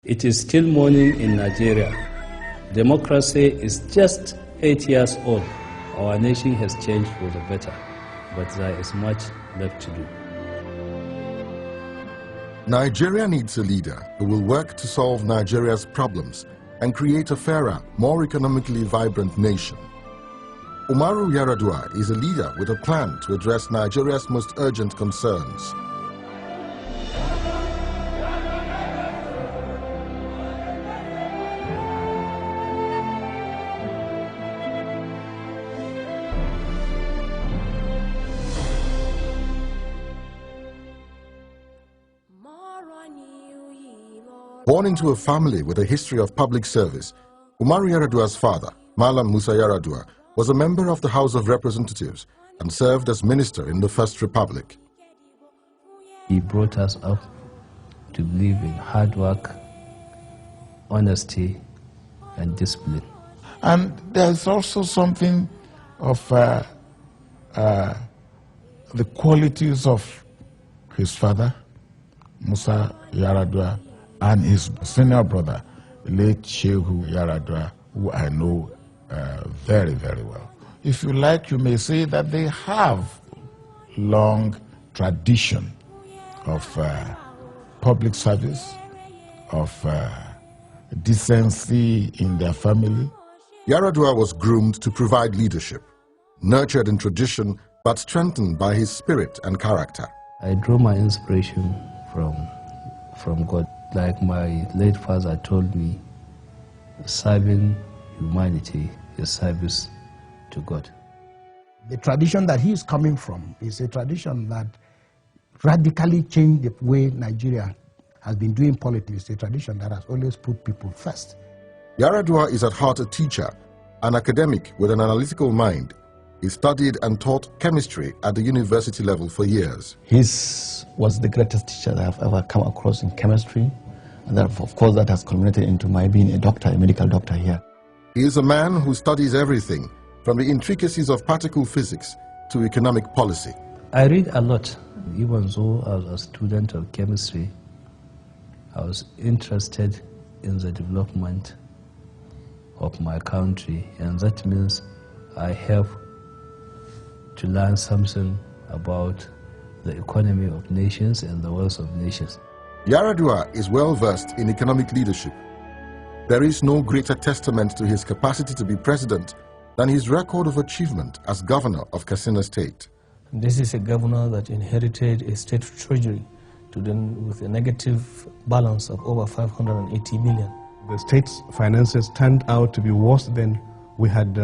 It is still morning in Nigeria. Democracy is just 8 years old. Our nation has changed for the better, but there is much left to do. Nigeria needs a leader who will work to solve Nigeria's problems and create a fairer, more economically vibrant nation. Umaru Yar'adua is a leader with a plan to address Nigeria's most urgent concerns. Born into a family with a history of public service, Umaru Yar'adua's father, Malam Musa Yar'adua, was a member of the House of Representatives and served as minister in the First Republic. He brought us up to believe in hard work, honesty, and discipline. And there's also something of the qualities of his father, Musa Yar'adua, and his senior brother, late Shehu Yar'adua, who I know very, very well. If you like, you may say that they have long tradition of public service, of decency in their family. Yar'adua was groomed to provide leadership, nurtured in tradition, but strengthened by his spirit and character. I draw my inspiration from God. Like my late father told me, serving humanity is service to God. The tradition that he is coming from is a tradition that radically changed the way Nigeria has been doing politics, a tradition that has always put people first. Yar'adua is at heart a teacher, an academic with an analytical mind. He studied and taught chemistry at the university level for years. He was the greatest teacher that I've ever come across in chemistry. And that, of course, that has culminated into my being a doctor, a medical doctor here. He is a man who studies everything, from the intricacies of particle physics to economic policy. I read a lot. Even though I was a student of chemistry, I was interested in the development of my country, and that means I have to learn something about the economy of nations and the wealth of nations. Yar'adua is well versed in economic leadership. There is no greater testament to his capacity to be president than his record of achievement as governor of Katsina State. This is a governor that inherited a state treasury with a negative balance of over 580 million. The state's finances turned out to be worse than we had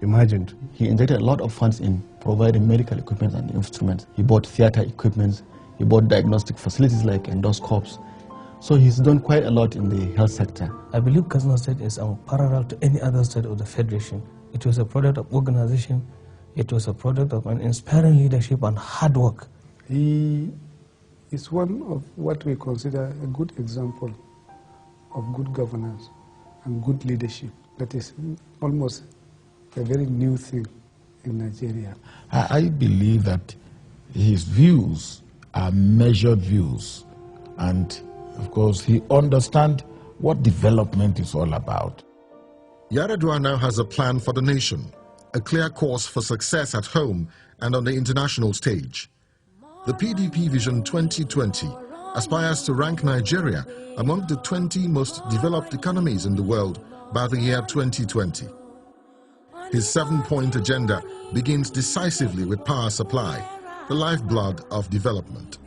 imagined. He injected a lot of funds in providing medical equipment and instruments. He bought theater equipment. He bought diagnostic facilities like endoscopes. So he's done quite a lot in the health sector. I believe Katsina State is unparalleled to any other state of the Federation. It was a product of organization. It was a product of an inspiring leadership and hard work. He is one of what we consider a good example of good governance and good leadership. That is almost a very new thing in Nigeria. I believe that his views are measured views, and of course he understands what development is all about. Yar'adua now has a plan for the nation, a clear course for success at home and on the international stage. The PDP Vision 2020 aspires to rank Nigeria among the 20 most developed economies in the world by the year 2020. His 7-point agenda begins decisively with power supply, the lifeblood of development.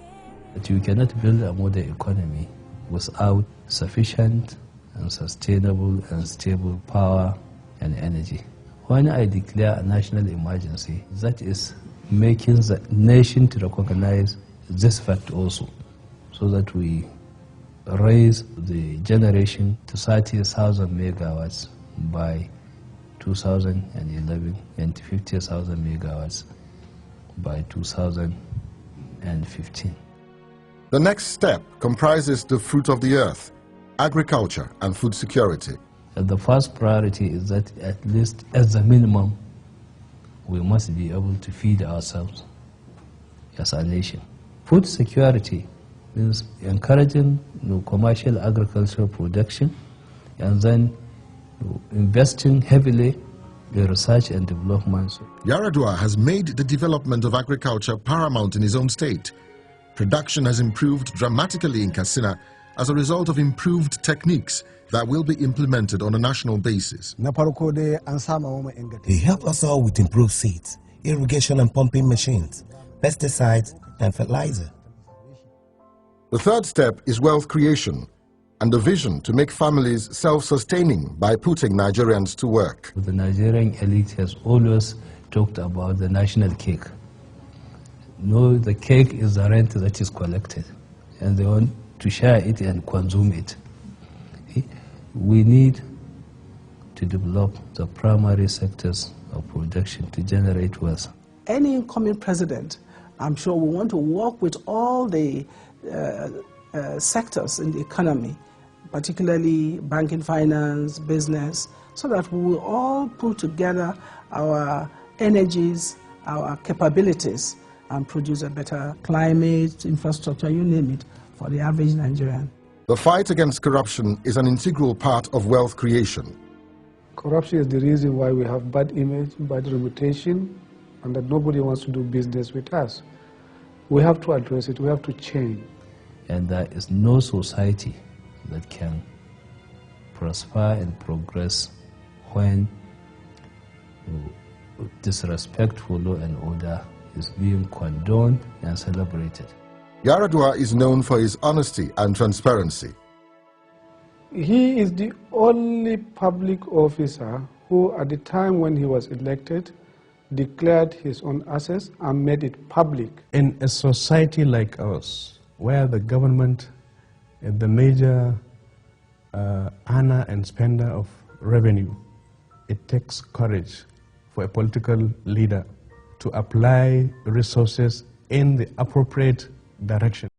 But you cannot build a modern economy without sufficient and sustainable and stable power and energy. When I declare a national emergency, that is making the nation to recognize this fact also, so that we raise the generation to 30,000 megawatts by 2011 and 50,000 megawatts by 2015. The next step comprises the fruit of the earth, agriculture and food security. And the first priority is that at least as a minimum, we must be able to feed ourselves as a nation. Food security means encouraging commercial agricultural production, and then investing heavily in research and development. Yar'adua has made the development of agriculture paramount in his own state. Production has improved dramatically in Katsina as a result of improved techniques that will be implemented on a national basis. He helped us all with improved seeds, irrigation and pumping machines, pesticides and fertilizer. The third step is wealth creation and the vision to make families self-sustaining by putting Nigerians to work. The Nigerian elite has always talked about the national cake. No, the cake is the rent that is collected, and they want to share it and consume it. We need to develop the primary sectors of production to generate wealth. Any incoming president, I'm sure, will want to work with all the sectors in the economy, particularly banking, finance, business, so that we will all put together our energies, our capabilities, and produce a better climate, infrastructure, you name it, for the average Nigerian. The fight against corruption is an integral part of wealth creation. Corruption is the reason why we have bad image, bad reputation, and that nobody wants to do business with us. We have to address it, we have to change. And there is no society that can prosper and progress when disrespectful law and order is being condoned and celebrated. Yar'adua is known for his honesty and transparency. He is the only public officer who, at the time when he was elected, declared his own assets and made it public. In a society like ours, where the government is the major earner and spender of revenue, it takes courage for a political leader to apply resources in the appropriate direction.